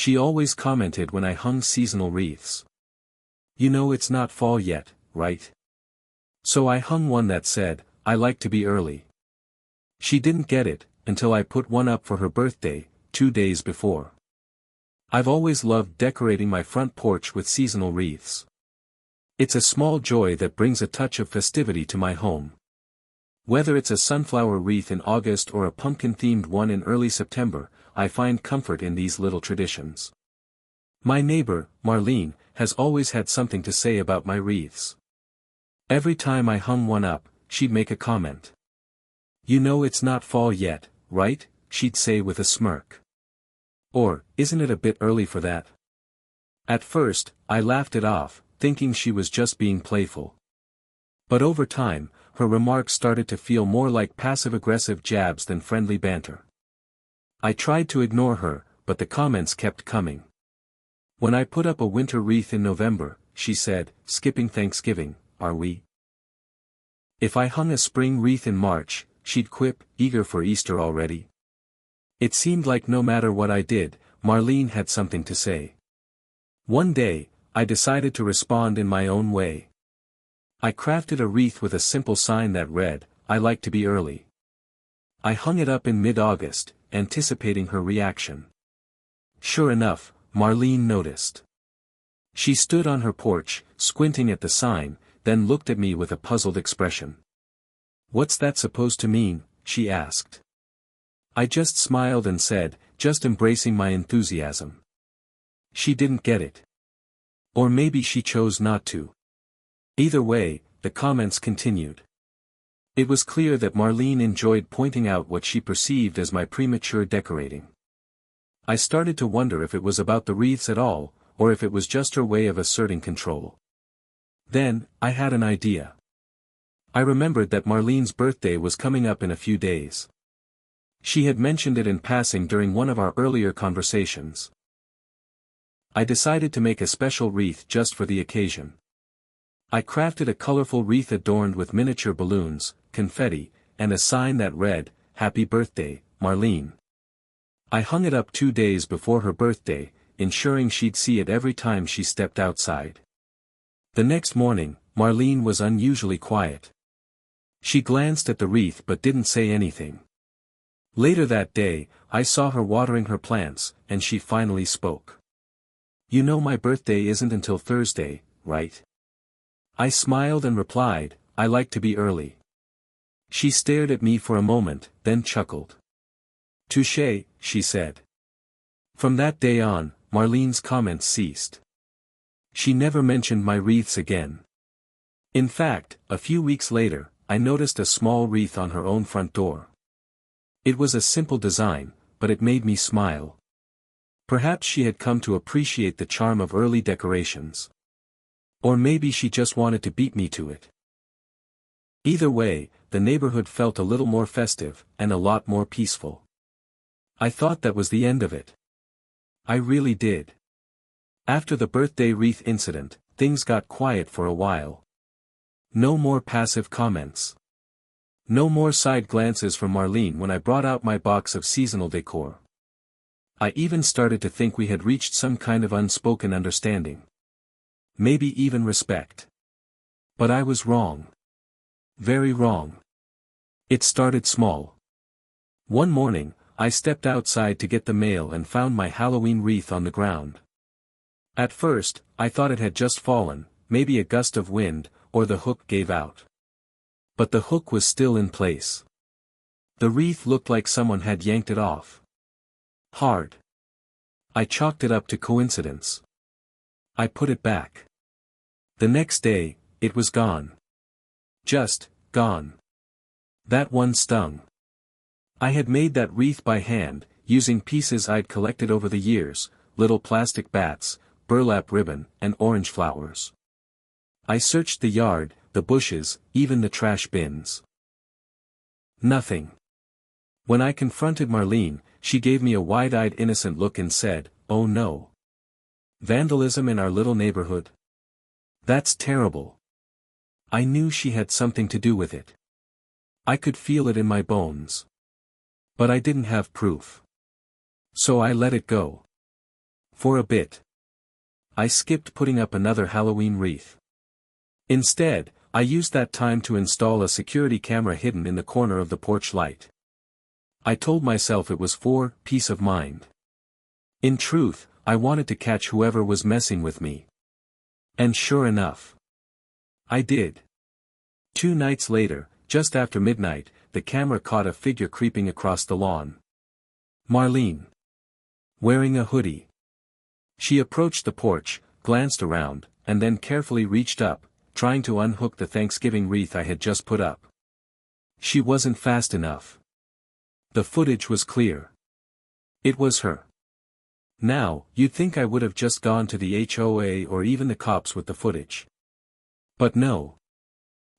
She always commented when I hung seasonal wreaths. You know it's not fall yet, right? So I hung one that said, I like to be early. She didn't get it, until I put one up for her birthday, 2 days before. I've always loved decorating my front porch with seasonal wreaths. It's a small joy that brings a touch of festivity to my home. Whether it's a sunflower wreath in August or a pumpkin-themed one in early September, I find comfort in these little traditions. My neighbor, Marlene, has always had something to say about my wreaths. Every time I hung one up, she'd make a comment. You know it's not fall yet, right? She'd say with a smirk. Or, isn't it a bit early for that? At first, I laughed it off, thinking she was just being playful. But over time, her remarks started to feel more like passive-aggressive jabs than friendly banter. I tried to ignore her, but the comments kept coming. When I put up a winter wreath in November, she said, skipping Thanksgiving, are we? If I hung a spring wreath in March, she'd quip, eager for Easter already. It seemed like no matter what I did, Marlene had something to say. One day, I decided to respond in my own way. I crafted a wreath with a simple sign that read, I like to be early. I hung it up in mid-August, anticipating her reaction. Sure enough, Marlene noticed. She stood on her porch, squinting at the sign, then looked at me with a puzzled expression. What's that supposed to mean? She asked. I just smiled and said, just embracing my enthusiasm. She didn't get it. Or maybe she chose not to. Either way, the comments continued. It was clear that Marlene enjoyed pointing out what she perceived as my premature decorating. I started to wonder if it was about the wreaths at all, or if it was just her way of asserting control. Then, I had an idea. I remembered that Marlene's birthday was coming up in a few days. She had mentioned it in passing during one of our earlier conversations. I decided to make a special wreath just for the occasion. I crafted a colorful wreath adorned with miniature balloons, confetti, and a sign that read, Happy Birthday, Marlene. I hung it up 2 days before her birthday, ensuring she'd see it every time she stepped outside. The next morning, Marlene was unusually quiet. She glanced at the wreath but didn't say anything. Later that day, I saw her watering her plants, and she finally spoke. You know my birthday isn't until Thursday, right? I smiled and replied, I like to be early. She stared at me for a moment, then chuckled. Touché, she said. From that day on, Marlene's comments ceased. She never mentioned my wreaths again. In fact, a few weeks later, I noticed a small wreath on her own front door. It was a simple design, but it made me smile. Perhaps she had come to appreciate the charm of early decorations. Or maybe she just wanted to beat me to it. Either way, the neighborhood felt a little more festive, and a lot more peaceful. I thought that was the end of it. I really did. After the birthday wreath incident, things got quiet for a while. No more passive comments. No more side glances from Marlene when I brought out my box of seasonal decor. I even started to think we had reached some kind of unspoken understanding. Maybe even respect. But I was wrong. Very wrong. It started small. One morning, I stepped outside to get the mail and found my Halloween wreath on the ground. At first, I thought it had just fallen, maybe a gust of wind, or the hook gave out. But the hook was still in place. The wreath looked like someone had yanked it off. Hard. I chalked it up to coincidence. I put it back. The next day, it was gone. Just, gone. That one stung. I had made that wreath by hand, using pieces I'd collected over the years, little plastic bats, burlap ribbon, and orange flowers. I searched the yard, the bushes, even the trash bins. Nothing. When I confronted Marlene, she gave me a wide-eyed innocent look and said, "Oh no. Vandalism in our little neighborhood? That's terrible." I knew she had something to do with it. I could feel it in my bones. But I didn't have proof. So I let it go. For a bit. I skipped putting up another Halloween wreath. Instead, I used that time to install a security camera hidden in the corner of the porch light. I told myself it was for peace of mind. In truth, I wanted to catch whoever was messing with me. And sure enough, I did. 2 nights later, just after midnight, the camera caught a figure creeping across the lawn. Marlene. Wearing a hoodie. She approached the porch, glanced around, and then carefully reached up, trying to unhook the Thanksgiving wreath I had just put up. She wasn't fast enough. The footage was clear. It was her. Now, you'd think I would have just gone to the HOA or even the cops with the footage. But no.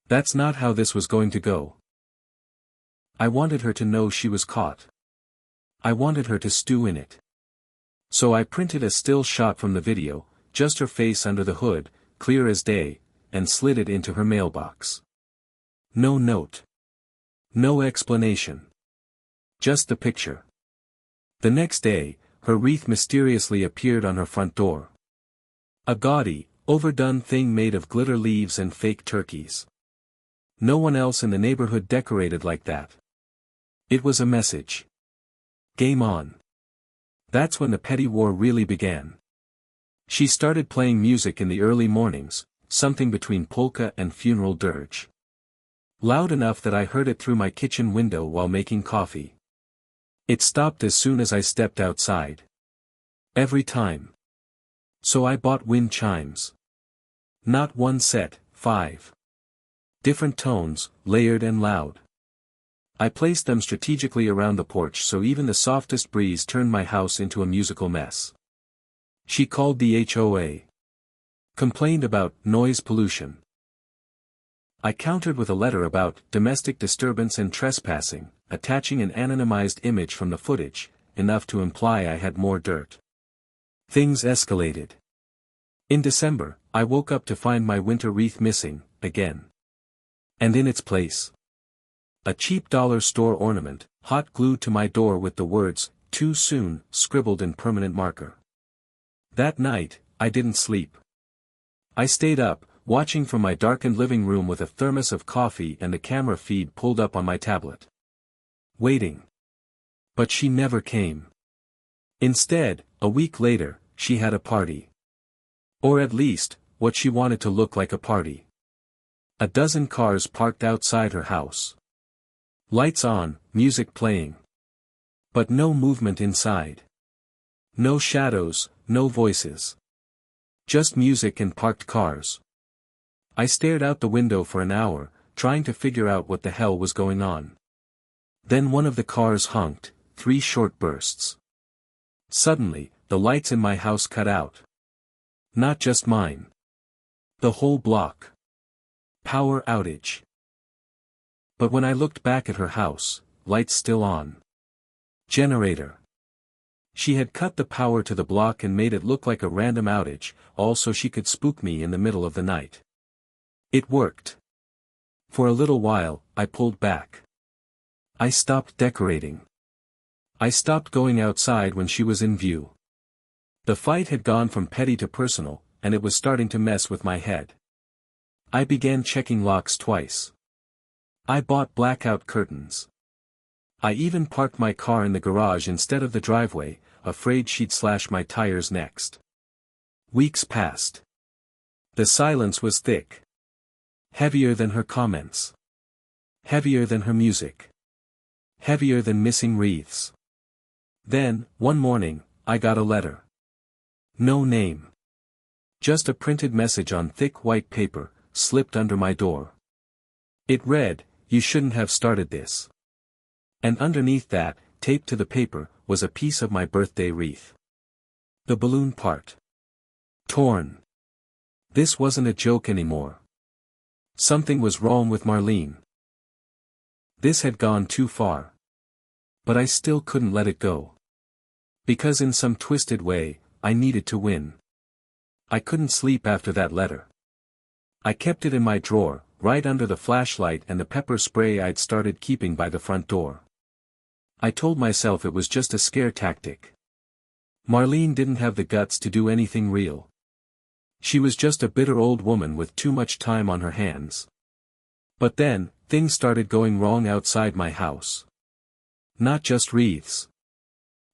That's not how this was going to go. I wanted her to know she was caught. I wanted her to stew in it. So I printed a still shot from the video, just her face under the hood, clear as day, and slid it into her mailbox. No note. No explanation. Just the picture. The next day, her wreath mysteriously appeared on her front door. A gaudy, overdone thing made of glitter leaves and fake turkeys. No one else in the neighborhood decorated like that. It was a message. Game on. That's when the petty war really began. She started playing music in the early mornings, something between polka and funeral dirge. Loud enough that I heard it through my kitchen window while making coffee. It stopped as soon as I stepped outside. Every time. So I bought wind chimes. Not one set, 5. Different tones, layered and loud. I placed them strategically around the porch so even the softest breeze turned my house into a musical mess. She called the HOA. Complained about noise pollution. I countered with a letter about domestic disturbance and trespassing, attaching an anonymized image from the footage, enough to imply I had more dirt. Things escalated. In December, I woke up to find my winter wreath missing, again. And in its place, a cheap dollar store ornament, hot glued to my door with the words, "Too soon," scribbled in permanent marker. That night, I didn't sleep. I stayed up, watching from my darkened living room with a thermos of coffee and the camera feed pulled up on my tablet. Waiting. But she never came. Instead, a week later, she had a party. Or at least, what she wanted to look like a party. A dozen cars parked outside her house. Lights on, music playing. But no movement inside. No shadows, no voices. Just music and parked cars. I stared out the window for an hour, trying to figure out what the hell was going on. Then one of the cars honked, 3 short bursts. Suddenly, the lights in my house cut out. Not just mine. The whole block. Power outage. But when I looked back at her house, lights still on. Generator. She had cut the power to the block and made it look like a random outage, all so she could spook me in the middle of the night. It worked. For a little while, I pulled back. I stopped decorating. I stopped going outside when she was in view. The fight had gone from petty to personal, and it was starting to mess with my head. I began checking locks twice. I bought blackout curtains. I even parked my car in the garage instead of the driveway, afraid she'd slash my tires next. Weeks passed. The silence was thick. Heavier than her comments. Heavier than her music. Heavier than missing wreaths. Then, one morning, I got a letter. No name. Just a printed message on thick white paper, slipped under my door. It read, "You shouldn't have started this." And underneath that, taped to the paper, was a piece of my birthday wreath. The balloon part. Torn. This wasn't a joke anymore. Something was wrong with Marlene. This had gone too far. But I still couldn't let it go. Because in some twisted way, I needed to win. I couldn't sleep after that letter. I kept it in my drawer, right under the flashlight and the pepper spray I'd started keeping by the front door. I told myself it was just a scare tactic. Marlene didn't have the guts to do anything real. She was just a bitter old woman with too much time on her hands. But then, things started going wrong outside my house. Not just wreaths.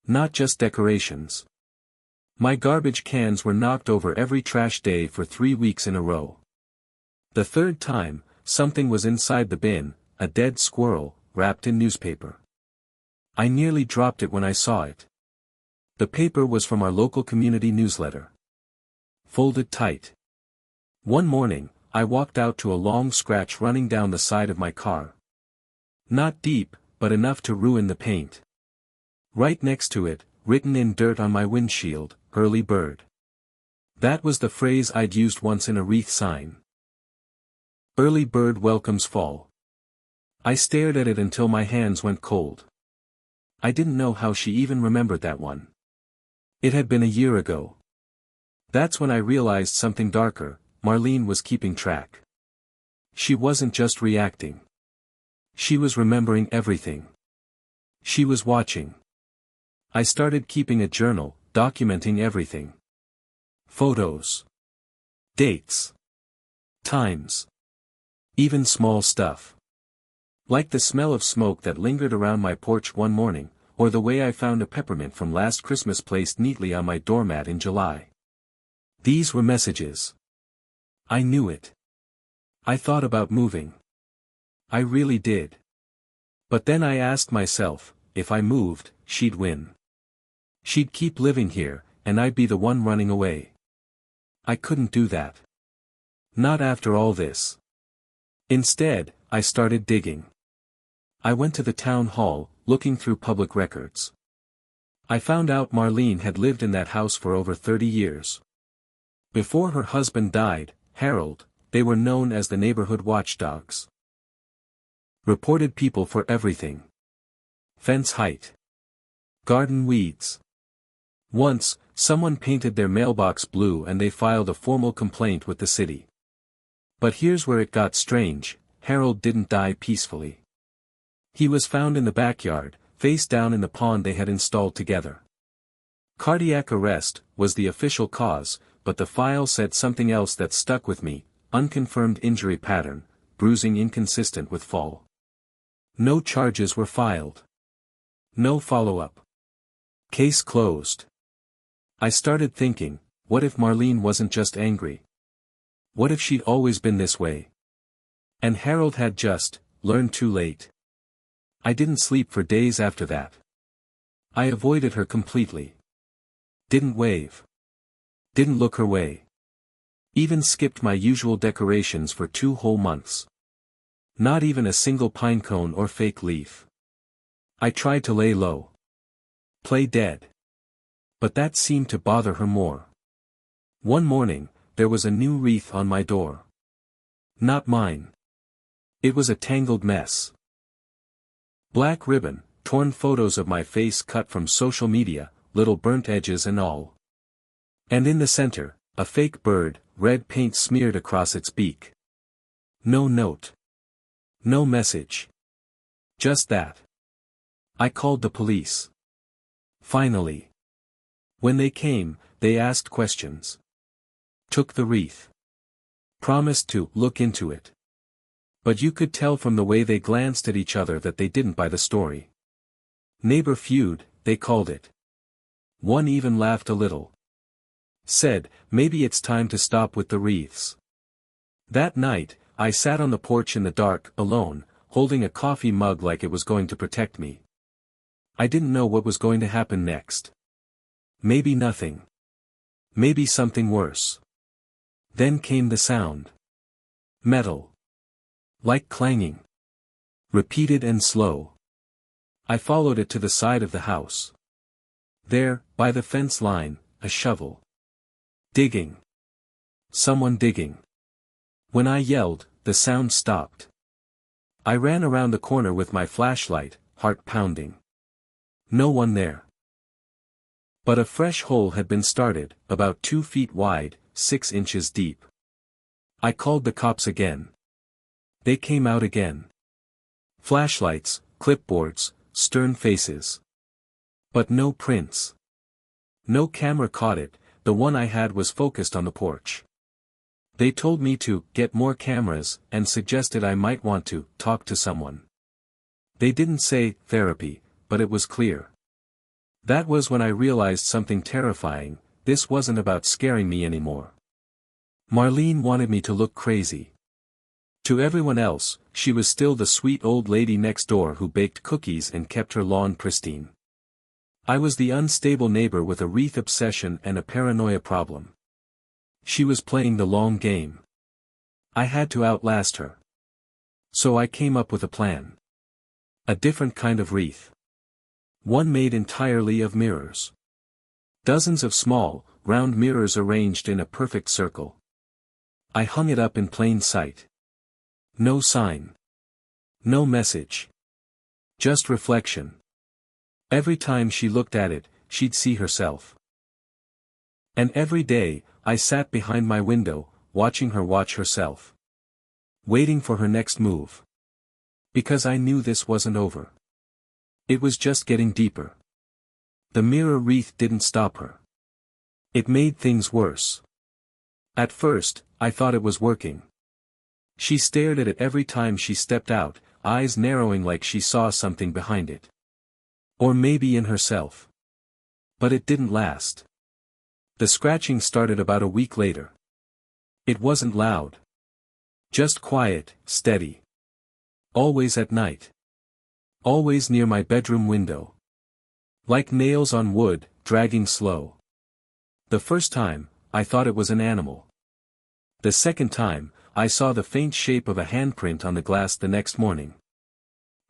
Not just decorations. My garbage cans were knocked over every trash day for 3 weeks in a row. The third time, something was inside the bin, a dead squirrel, wrapped in newspaper. I nearly dropped it when I saw it. The paper was from our local community newsletter. Folded tight. One morning, I walked out to a long scratch running down the side of my car. Not deep, but enough to ruin the paint. Right next to it, written in dirt on my windshield, "Early bird." That was the phrase I'd used once in a wreath sign. Early bird welcomes fall. I stared at it until my hands went cold. I didn't know how she even remembered that one. It had been a year ago. That's when I realized something darker. Marlene was keeping track. She wasn't just reacting. She was remembering everything. She was watching. I started keeping a journal, documenting everything. Photos. Dates. Times. Even small stuff. Like the smell of smoke that lingered around my porch one morning, or the way I found a peppermint from last Christmas placed neatly on my doormat in July. These were messages. I knew it. I thought about moving. I really did. But then I asked myself, if I moved, she'd win. She'd keep living here, and I'd be the one running away. I couldn't do that. Not after all this. Instead, I started digging. I went to the town hall, looking through public records. I found out Marlene had lived in that house for over 30 years. Before her husband died, Harold, they were known as the neighborhood watchdogs. Reported people for everything. Fence height. Garden weeds. Once, someone painted their mailbox blue and they filed a formal complaint with the city. But here's where it got strange. Harold didn't die peacefully. He was found in the backyard, face down in the pond they had installed together. Cardiac arrest was the official cause, but the file said something else that stuck with me: unconfirmed injury pattern, bruising inconsistent with fall. No charges were filed. No follow-up. Case closed. I started thinking, what if Marlene wasn't just angry? What if she'd always been this way? And Harold had just learned too late. I didn't sleep for days after that. I avoided her completely. Didn't wave. Didn't look her way. Even skipped my usual decorations for 2 whole months. Not even a single pine cone or fake leaf. I tried to lay low. Play dead. But that seemed to bother her more. One morning, there was a new wreath on my door. Not mine. It was a tangled mess. Black ribbon, torn photos of my face cut from social media, little burnt edges and all. And in the center, a fake bird, red paint smeared across its beak. No note. No message. Just that. I called the police. Finally. When they came, they asked questions. Took the wreath. Promised to look into it. But you could tell from the way they glanced at each other that they didn't buy the story. Neighbor feud, they called it. One even laughed a little. Said, maybe it's time to stop with the wreaths. That night, I sat on the porch in the dark, alone, holding a coffee mug like it was going to protect me. I didn't know what was going to happen next. Maybe nothing. Maybe something worse. Then came the sound. Metal. Like clanging. Repeated and slow. I followed it to the side of the house. There, by the fence line, a shovel. Digging. Someone digging. When I yelled, the sound stopped. I ran around the corner with my flashlight, heart pounding. No one there. But a fresh hole had been started, about 2 feet wide, 6 inches deep. I called the cops again. They came out again. Flashlights, clipboards, stern faces. But no prints. No camera caught it, the one I had was focused on the porch. They told me to get more cameras and suggested I might want to talk to someone. They didn't say therapy, but it was clear. That was when I realized something terrifying. This wasn't about scaring me anymore. Marlene wanted me to look crazy. To everyone else, she was still the sweet old lady next door who baked cookies and kept her lawn pristine. I was the unstable neighbor with a wreath obsession and a paranoia problem. She was playing the long game. I had to outlast her. So I came up with a plan. A different kind of wreath. One made entirely of mirrors. Dozens of small, round mirrors arranged in a perfect circle. I hung it up in plain sight. No sign. No message. Just reflection. Every time she looked at it, she'd see herself. And every day, I sat behind my window, watching her watch herself. Waiting for her next move. Because I knew this wasn't over. It was just getting deeper. The mirror wreath didn't stop her. It made things worse. At first, I thought it was working. She stared at it every time she stepped out, eyes narrowing like she saw something behind it. Or maybe in herself. But it didn't last. The scratching started about a week later. It wasn't loud. Just quiet, steady. Always at night. Always near my bedroom window. Like nails on wood, dragging slow. The first time, I thought it was an animal. The second time, I saw the faint shape of a handprint on the glass the next morning.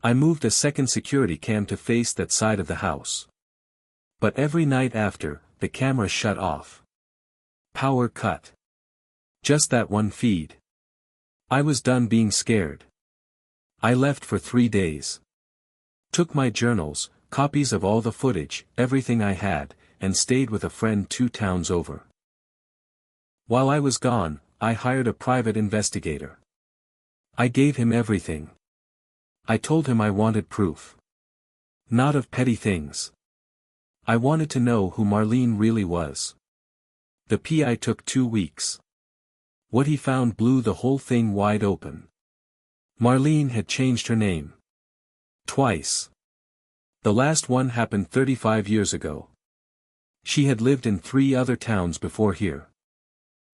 I moved a second security cam to face that side of the house. But every night after, the camera shut off. Power cut. Just that one feed. I was done being scared. I left for 3 days. Took my journals, copies of all the footage, everything I had, and stayed with a friend 2 towns over. While I was gone, I hired a private investigator. I gave him everything. I told him I wanted proof. Not of petty things. I wanted to know who Marlene really was. The PI took 2 weeks. What he found blew the whole thing wide open. Marlene had changed her name. Twice. The last one happened 35 years ago. She had lived in 3 other towns before here.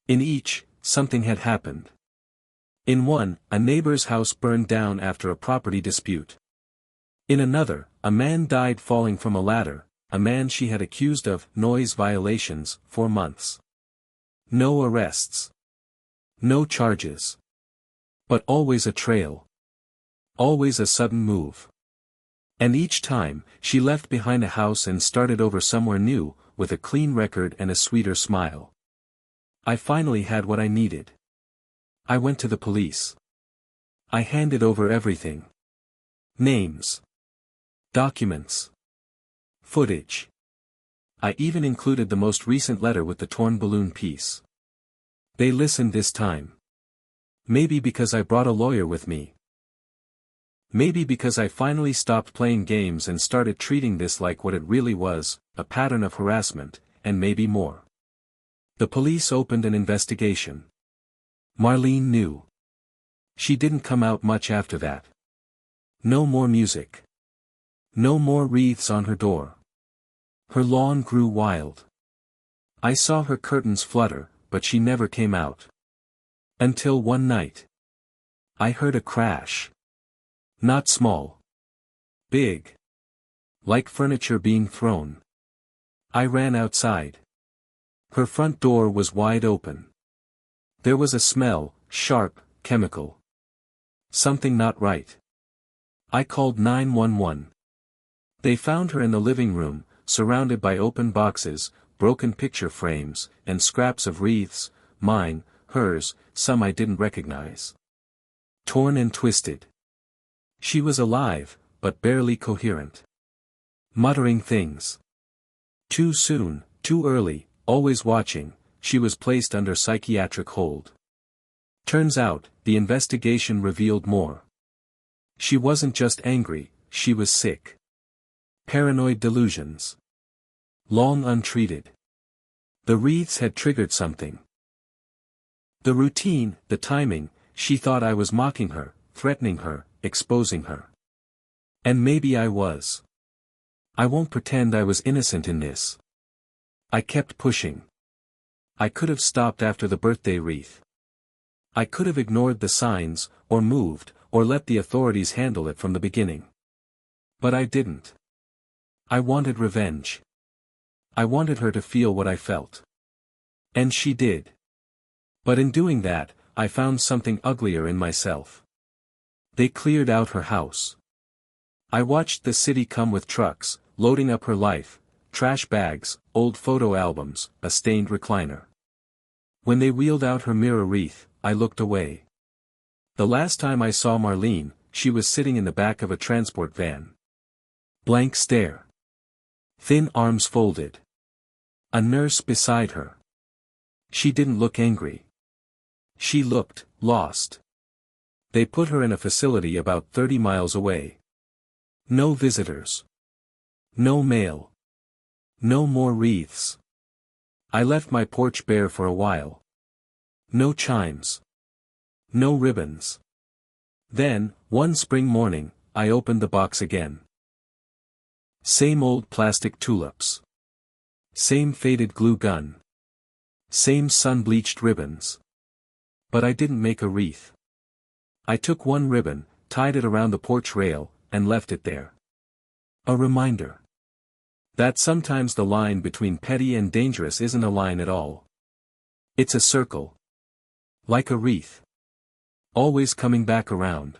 In each, something had happened. In one, a neighbor's house burned down after a property dispute. In another, a man died falling from a ladder, a man she had accused of noise violations for months. No arrests. No charges. But always a trail. Always a sudden move. And each time, she left behind a house and started over somewhere new, with a clean record and a sweeter smile. I finally had what I needed. I went to the police. I handed over everything. Names. Documents. Footage. I even included the most recent letter with the torn balloon piece. They listened this time. Maybe because I brought a lawyer with me. Maybe because I finally stopped playing games and started treating this like what it really was, a pattern of harassment, and maybe more. The police opened an investigation. Marlene knew. She didn't come out much after that. No more music. No more wreaths on her door. Her lawn grew wild. I saw her curtains flutter, but she never came out. Until one night. I heard a crash. Not small. Big. Like furniture being thrown. I ran outside. Her front door was wide open. There was a smell, sharp, chemical. Something not right. I called 911. They found her in the living room, surrounded by open boxes, broken picture frames, and scraps of wreaths, mine, hers, some I didn't recognize. Torn and twisted. She was alive, but barely coherent. Muttering things. Too soon, too early, always watching, she was placed under psychiatric hold. Turns out, the investigation revealed more. She wasn't just angry, she was sick. Paranoid delusions. long untreated. The wreaths had triggered something. The routine, the timing, she thought I was mocking her, threatening her, exposing her. And maybe I was. I won't pretend I was innocent in this. I kept pushing. I could have stopped after the birthday wreath. I could have ignored the signs, or moved, or let the authorities handle it from the beginning. But I didn't. I wanted revenge. I wanted her to feel what I felt. And she did. But in doing that, I found something uglier in myself. They cleared out her house. I watched the city come with trucks, loading up her life, trash bags, old photo albums, a stained recliner. When they wheeled out her mirror wreath, I looked away. The last time I saw Marlene, she was sitting in the back of a transport van. Blank stare. Thin arms folded. A nurse beside her. She didn't look angry. She looked lost. They put her in a facility about 30 miles away. No visitors. No mail. No more wreaths. I left my porch bare for a while. No chimes. No ribbons. Then, one spring morning, I opened the box again. Same old plastic tulips. Same faded glue gun. Same sun-bleached ribbons. But I didn't make a wreath. I took one ribbon, tied it around the porch rail, and left it there. A reminder. That sometimes the line between petty and dangerous isn't a line at all. It's a circle. Like a wreath. Always coming back around.